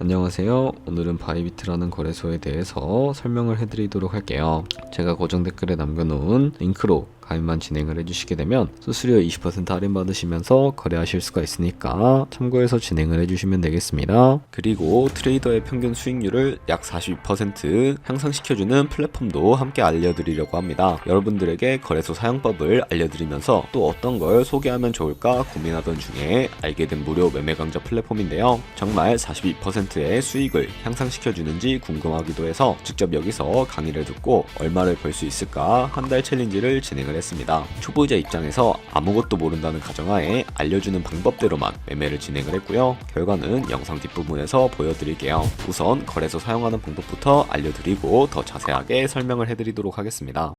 안녕하세요. 오늘은 바이비트라는 거래소에 대해서 설명을 해드리도록 할게요. 제가 고정 댓글에 남겨놓은 링크로 가입만 진행을 해주시게 되면 수수료 20% 할인 받으시면서 거래하실 수가 있으니까 참고해서 진행을 해주시면 되겠습니다. 그리고 트레이더의 평균 수익률을 약 42% 향상시켜주는 플랫폼도 함께 알려드리려고 합니다. 여러분들에게 거래소 사용법을 알려드리면서 또 어떤 걸 소개하면 좋을까 고민하던 중에 알게 된 무료 매매 강좌 플랫폼인데요. 정말 42%의 수익을 향상시켜주는지 궁금하기도 해서 직접 여기서 강의를 듣고 얼마를 벌 수 있을까 한 달 챌린지를 진행을 했습니다. 초보자 입장에서 아무것도 모른다는 가정하에 알려주는 방법대로만 매매를 진행을 했고요. 결과는 영상 뒷부분에서 보여드릴게요. 우선 거래소 사용하는 방법부터 알려드리고 더 자세하게 설명을 해드리도록 하겠습니다.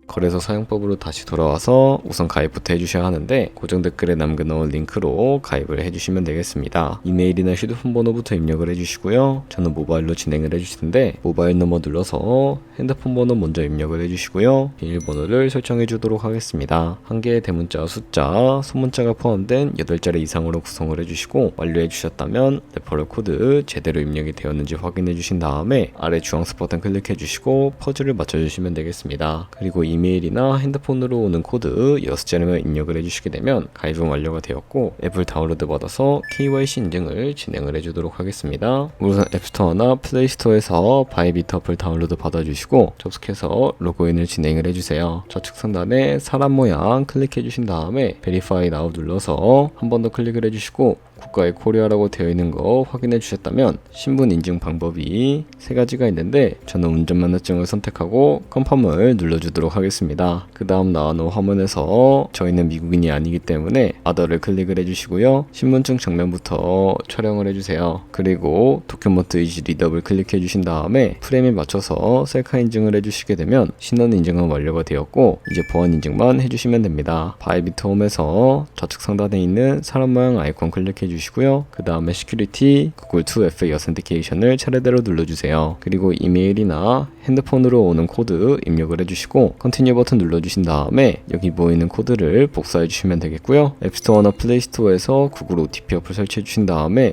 거래소 사용법으로 다시 돌아와서 우선 가입부터 해주셔야 하는데 고정 댓글에 남겨놓은 링크로 가입을 해주시면 되겠습니다. 이메일이나 휴대폰 번호부터 입력을 해주시고요. 저는 모바일로 진행을 해주실 텐데 모바일 넘버 눌러서 핸드폰 번호 먼저 입력을 해주시고요. 비밀번호를 설정해 주도록 하겠습니다. 한 개의 대문자와 숫자, 소문자가 포함된 8자리 이상으로 구성을 해주시고 완료해 주셨다면 레퍼럴 코드 제대로 입력이 되었는지 확인해 주신 다음에 아래 주황색 버튼 클릭해 주시고 퍼즐을 맞춰주시면 되겠습니다. 그리고 이메일이나 핸드폰으로 오는 코드 6자리만 입력을 해주시게 되면 가입은 완료가 되었고 앱을 다운로드 받아서 KYC 인증을 진행을 해주도록 하겠습니다. 우선 앱스토어나 플레이스토어에서 바이비트 어플 다운로드 받아주시고 접속해서 로그인을 진행을 해주세요. 좌측 상단에 사람 모양 클릭해 주신 다음에 Verify Now 눌러서 한 번 더 클릭을 해주시고 국가의 코리아라고 되어 있는 거 확인해 주셨다면 신분 인증 방법이 3가지가 있는데 저는 운전면허증을 선택하고 컨펌을 눌러주도록 하겠습니다. 그 다음 나와놓은 화면에서 저희는 미국인이 아니기 때문에 아더를 클릭을 해주시고요. 신분증 정면부터 촬영을 해주세요. 그리고 도큐먼트 이지 리더블 클릭해 주신 다음에 프레임에 맞춰서 셀카 인증을 해주시게 되면 신원 인증은 완료가 되었고 이제 보안 인증만 해주시면 됩니다. 바이비트 홈에서 좌측 상단에 있는 사람 모양 아이콘 클릭해 주시고요. 그 다음에 시큐리티 구글 2FA 어센티케이션을 차례대로 눌러주세요. 그리고 이메일이나 핸드폰으로 오는 코드 입력을 해주시고 컨티뉴 버튼 눌러주신 다음에 여기 보이는 코드를 복사해 주시면 되겠고요. 앱스토어나 플레이스토어에서 구글 OTP 어플 설치해 주신 다음에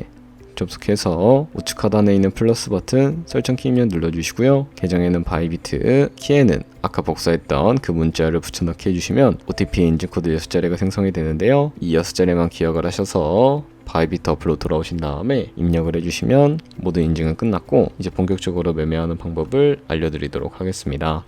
접속해서 우측 하단에 있는 플러스 버튼 설정 키 입력 눌러주시고요. 계정에는 바이비트, 키에는 아까 복사했던 그 문자를 붙여넣기 해주시면 OTP 인증 코드 6자리가 생성이 되는데요. 이 6자리만 기억을 하셔서 바이비트 어플로 돌아오신 다음에 입력을 해주시면 모든 인증은 끝났고 이제 본격적으로 매매하는 방법을 알려드리도록 하겠습니다.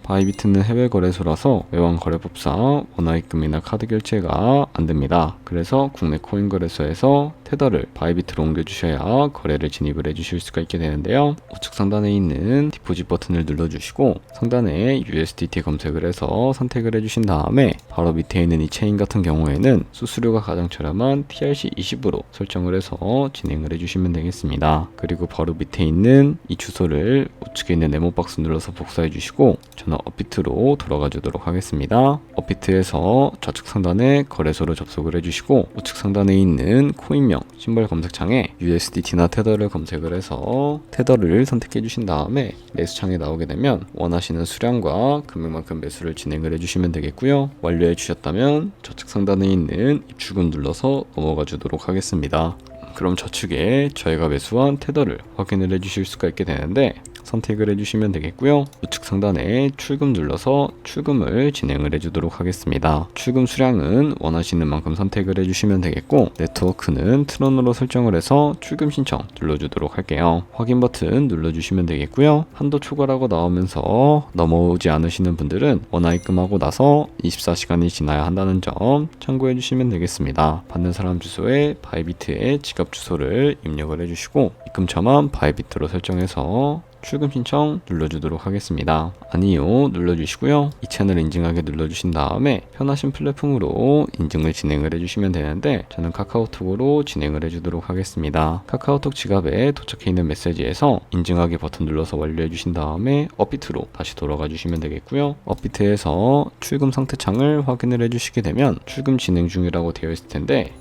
바이비트는 해외 거래소라서 외환 거래법상 원화입금이나 카드 결제가 안됩니다. 그래서 국내 코인 거래소에서 테더를 바이비트로 옮겨주셔야 거래를 진입을 해주실 수가 있게 되는데요. 우측 상단에 있는 디포짓 버튼을 눌러주시고 상단에 USDT 검색을 해서 선택을 해주신 다음에 바로 밑에 있는 이 체인 같은 경우에는 수수료가 가장 저렴한 TRC20으로 설정을 해서 진행을 해주시면 되겠습니다. 그리고 바로 밑에 있는 이 주소를 우측에 있는 네모박스 눌러서 복사해 주시고 저는 업비트로 돌아가 주도록 하겠습니다. 업비트에서 좌측 상단에 거래소로 접속을 해주시고 우측 상단에 있는 코인명 심벌 검색창에 USDT나 테더를 검색을 해서 테더를 선택해 주신 다음에 매수창에 나오게 되면 원하시는 수량과 금액만큼 매수를 진행을 해주시면 되겠고요. 완료해 주셨다면 좌측 상단에 있는 입출금 눌러서 넘어가 주도록 하겠습니다. 그럼 저축에 저희가 매수한 테더를 확인을 해주실 수가 있게 되는데 선택을 해주시면 되겠고요. 우측 상단에 출금 눌러서 출금을 진행을 해주도록 하겠습니다. 출금 수량은 원하시는 만큼 선택을 해주시면 되겠고 네트워크는 트론으로 설정을 해서 출금 신청 눌러주도록 할게요. 확인 버튼 눌러주시면 되겠고요. 한도 초과라고 나오면서 넘어오지 않으시는 분들은 원화입금하고 나서 24시간이 지나야 한다는 점 참고해 주시면 되겠습니다. 받는 사람 주소에 바이비트의 지갑 주소를 입력을 해주시고 입금처만 바이비트로 설정해서 출금 신청 눌러주도록 하겠습니다. 아니요 눌러주시고요. 이 채널 인증하게 눌러주신 다음에 편하신 플랫폼으로 인증을 진행을 해주시면 되는데 저는 카카오톡으로 진행을 해주도록 하겠습니다. 카카오톡 지갑에 도착해 있는 메시지에서 인증하기 버튼 눌러서 완료해 주신 다음에 업비트로 다시 돌아가 주시면 되겠고요. 업비트에서 출금 상태 창을 확인을 해주시게 되면 출금 진행 중이라고 되어 있을 텐데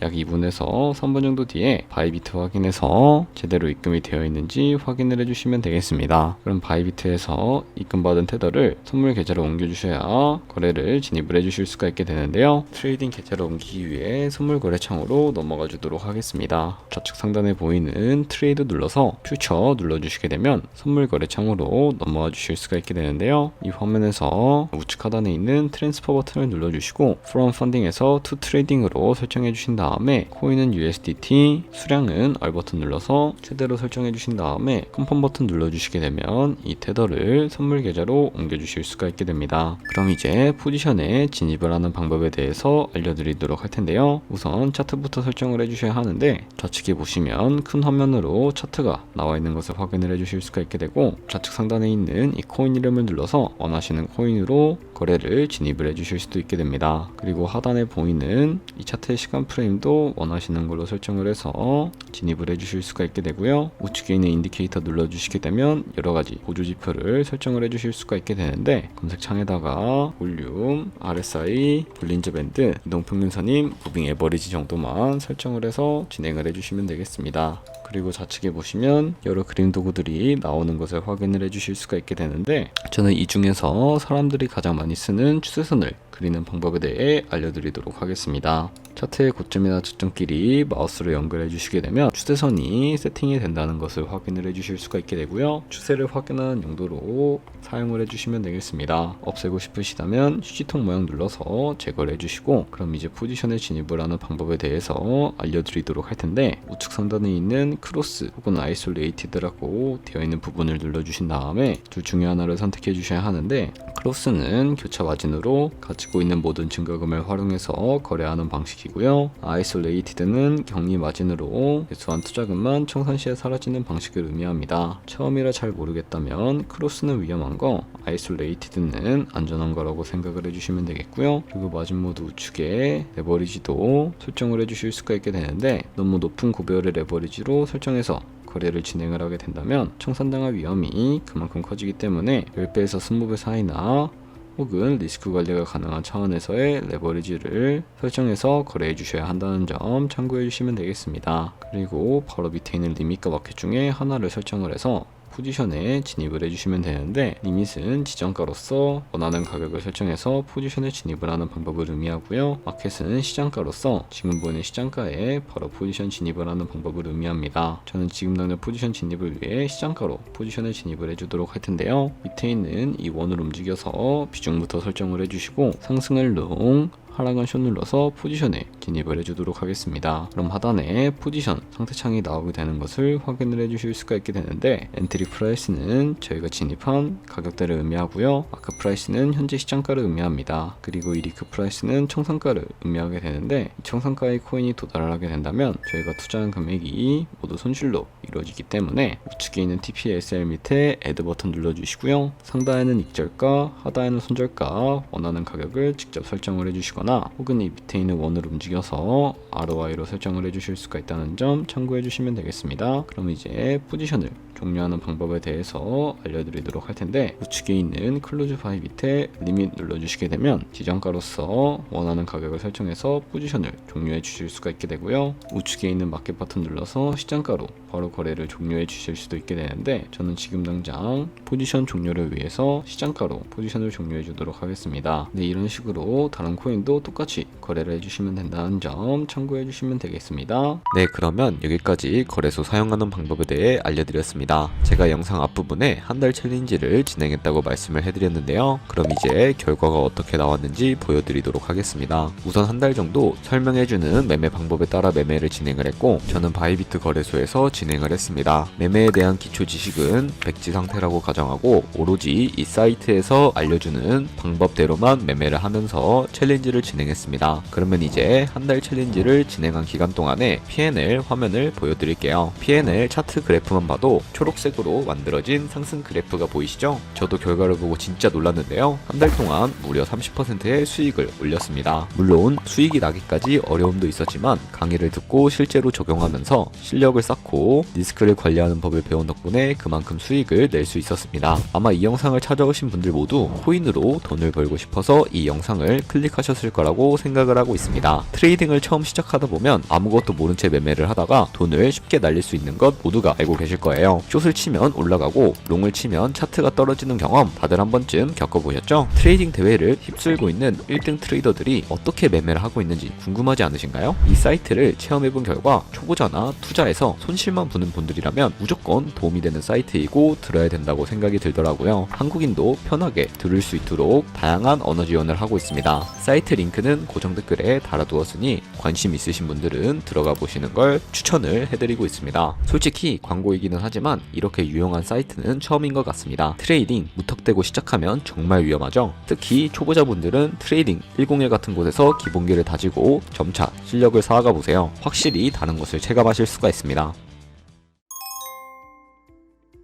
약 2분에서 3분 정도 뒤에 바이비트 확인해서 제대로 입금이 되어 있는지 확인을 해주시면 되겠습니다. 그럼 바이비트에서 입금받은 테더를 선물 계좌로 옮겨주셔야 거래를 진입을 해주실 수가 있게 되는데요. 트레이딩 계좌로 옮기기 위해 선물 거래 창으로 넘어가 주도록 하겠습니다. 좌측 상단에 보이는 트레이드 눌러서 퓨처 눌러주시게 되면 선물 거래 창으로 넘어가 주실 수가 있게 되는데요. 이 화면에서 우측 하단에 있는 트랜스퍼 버튼을 눌러주시고 From Funding에서 To Trading으로 설정해 주신 다음에 코인은 USDT, 수량은 R 버튼 눌러서 최대로 설정해 주신 다음에 컨펌 버튼 눌러주시게 되면 이 테더를 선물 계좌로 옮겨 주실 수가 있게 됩니다. 그럼 이제 포지션에 진입을 하는 방법에 대해서 알려드리도록 할 텐데요. 우선 차트부터 설정을 해주셔야 하는데 좌측에 보시면 큰 화면으로 차트가 나와 있는 것을 확인을 해주실 수가 있게 되고 좌측 상단에 있는 이 코인 이름을 눌러서 원하시는 코인으로 거래를 진입을 해주실 수도 있게 됩니다. 그리고 하단에 보이는 이 차트의 시간 프레임도 원하시는 걸로 설정을 해서 진입을 해주실 수가 있게 되고요. 우측에 있는 인디케이터 눌러주시게 되면 여러가지 보조지표를 설정을 해주실 수가 있게 되는데 검색창에다가 볼륨, RSI, 볼린저 밴드, 이동평균선임, 무빙 에버리지 정도만 설정을 해서 진행을 해주시면 되겠습니다. 그리고 좌측에 보시면 여러 그림 도구들이 나오는 것을 확인을 해주실 수가 있게 되는데 저는 이 중에서 사람들이 가장 많이 쓰는 추세선을 그리는 방법에 대해 알려드리도록 하겠습니다. 차트의 고점이나 저점끼리 마우스로 연결해 주시게 되면 추세선이 세팅이 된다는 것을 확인을 해 주실 수가 있게 되고요. 추세를 확인하는 용도로 사용을 해 주시면 되겠습니다. 없애고 싶으시다면 휴지통 모양 눌러서 제거를 해 주시고 그럼 이제 포지션에 진입을 하는 방법에 대해서 알려드리도록 할 텐데 우측 상단에 있는 크로스 혹은 아이솔레이티드라고 되어 있는 부분을 눌러주신 다음에 둘 중에 하나를 선택해 주셔야 하는데 크로스는 교차 마진으로 가지고 있는 모든 증가금을 활용해서 거래하는 방식이고요. 아이솔레이티드는 격리 마진으로 개수한 투자금만 청산 시에 사라지는 방식을 의미합니다. 처음이라 잘 모르겠다면 크로스는 위험한 거, 아이솔레이티드는 안전한 거라고 생각을 해주시면 되겠고요. 그리고 마진 모드 우측에 레버리지도 설정을 해주실 수가 있게 되는데 너무 높은 고배열의 레버리지로 설정해서 거래를 진행을 하게 된다면 청산당할 위험이 그만큼 커지기 때문에 10배에서 20배 사이나 혹은 리스크 관리가 가능한 차원에서의 레버리지를 설정해서 거래해 주셔야 한다는 점 참고해 주시면 되겠습니다. 그리고 바로 밑에 있는 리밋과 마켓 중에 하나를 설정을 해서 포지션에 진입을 해주시면 되는데 리밋은 지정가로서 원하는 가격을 설정해서 포지션에 진입을 하는 방법을 의미하고요. 마켓은 시장가로서 지금 보이는 시장가에 바로 포지션 진입을 하는 방법을 의미합니다. 저는 지금 당장 포지션 진입을 위해 시장가로 포지션에 진입을 해주도록 할 텐데요. 밑에 있는 이 원을 움직여서 비중부터 설정을 해주시고 상승을 롱, 하락은 숏 눌러서 포지션에 진입을 해주도록 하겠습니다. 그럼 하단에 포지션 상태창이 나오게 되는 것을 확인을 해주실 수가 있게 되는데 엔트리 프라이스는 저희가 진입한 가격대를 의미하고요. 마크 프라이스는 현재 시장가를 의미합니다. 그리고 이 리크 프라이스는 청산가를 의미하게 되는데 청산가의 코인이 도달을 하게 된다면 저희가 투자한 금액이 모두 손실로 이루어지기 때문에 우측에 있는 TPSL 밑에 애드 버튼 눌러주시고요. 상단에는 익절가, 하단에는 손절가 원하는 가격을 직접 설정을 해주시고 혹은 이 밑에 있는 원을 움직여서 ROI로 설정을 해주실 수가 있다는 점 참고해 주시면 되겠습니다. 그럼 이제 포지션을 종료하는 방법에 대해서 알려드리도록 할 텐데 우측에 있는 클로즈 바이 밑에 리밋 눌러주시게 되면 지정가로서 원하는 가격을 설정해서 포지션을 종료해 주실 수가 있게 되고요. 우측에 있는 마켓 버튼 눌러서 시장가로 바로 거래를 종료해 주실 수도 있게 되는데 저는 지금 당장 포지션 종료를 위해서 시장가로 포지션을 종료해 주도록 하겠습니다. 네, 이런 식으로 다른 코인도 똑같이 거래를 해주시면 된다는 점 참고해 주시면 되겠습니다. 네, 그러면 여기까지 거래소 사용하는 방법에 대해 알려드렸습니다. 제가 영상 앞부분에 한 달 챌린지를 진행했다고 말씀을 해드렸는데요. 그럼 이제 결과가 어떻게 나왔는지 보여드리도록 하겠습니다. 우선 한 달 정도 설명해주는 매매 방법에 따라 매매를 진행을 했고 저는 바이비트 거래소에서 진행을 했습니다. 매매에 대한 기초 지식은 백지 상태라고 가정하고 오로지 이 사이트에서 알려주는 방법대로만 매매를 하면서 챌린지를 진행했습니다. 그러면 이제 한 달 챌린지를 진행한 기간 동안에 P&L 화면을 보여드릴게요. P&L 차트 그래프만 봐도 초록색으로 만들어진 상승 그래프가 보이시죠? 저도 결과를 보고 진짜 놀랐는데요. 한 달 동안 무려 30%의 수익을 올렸습니다. 물론 수익이 나기까지 어려움도 있었지만 강의를 듣고 실제로 적용하면서 실력을 쌓고 리스크를 관리하는 법을 배운 덕분에 그만큼 수익을 낼 수 있었습니다. 아마 이 영상을 찾아오신 분들 모두 코인으로 돈을 벌고 싶어서 이 영상을 클릭하셨을 거라고 생각을 하고 있습니다. 트레이딩을 처음 시작하다 보면 아무것도 모른 채 매매를 하다가 돈을 쉽게 날릴 수 있는 것 모두가 알고 계실 거예요. 숏을 치면 올라가고 롱을 치면 차트가 떨어지는 경험 다들 한 번쯤 겪어보셨죠? 트레이딩 대회를 휩쓸고 있는 1등 트레이더들이 어떻게 매매를 하고 있는지 궁금하지 않으신가요? 이 사이트를 체험해본 결과 초보자나 투자에서 손실만 보는 분들이라면 무조건 도움이 되는 사이트이고 들어야 된다고 생각이 들더라고요. 한국인도 편하게 들을 수 있도록 다양한 언어 지원을 하고 있습니다. 사이트 링크는 고정 댓글에 달아두었으니 관심 있으신 분들은 들어가 보시는 걸 추천을 해드리고 있습니다. 솔직히 광고이기는 하지만 이렇게 유용한 사이트는 처음인 것 같습니다. 트레이딩 무턱대고 시작하면 정말 위험하죠. 특히 초보자분들은 트레이딩 101 같은 곳에서 기본기를 다지고 점차 실력을 쌓아가 보세요. 확실히 다른 것을 체감하실 수가 있습니다.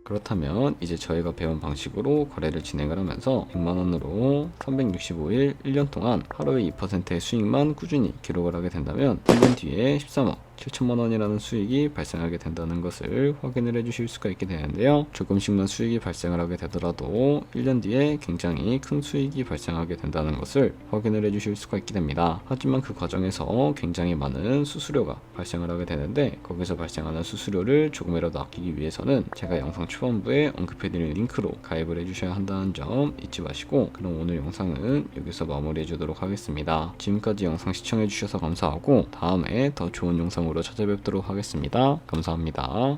그렇다면 이제 저희가 배운 방식으로 거래를 진행을 하면서 100만원으로 365일 1년 동안 하루에 2%의 수익만 꾸준히 기록을 하게 된다면 1년 뒤에 13억 7천만원이라는 수익이 발생하게 된다는 것을 확인을 해주실 수가 있게 되는데요. 조금씩만 수익이 발생을 하게 되더라도 1년 뒤에 굉장히 큰 수익이 발생하게 된다는 것을 확인을 해주실 수가 있게 됩니다. 하지만 그 과정에서 굉장히 많은 수수료가 발생을 하게 되는데 거기서 발생하는 수수료를 조금이라도 아끼기 위해서는 제가 영상 초반부에 언급해드린 링크로 가입을 해주셔야 한다는 점 잊지 마시고, 그럼 오늘 영상은 여기서 마무리해 주도록 하겠습니다. 지금까지 영상 시청해 주셔서 감사하고 다음에 더 좋은 영상으로 찾아뵙도록 하겠습니다. 감사합니다.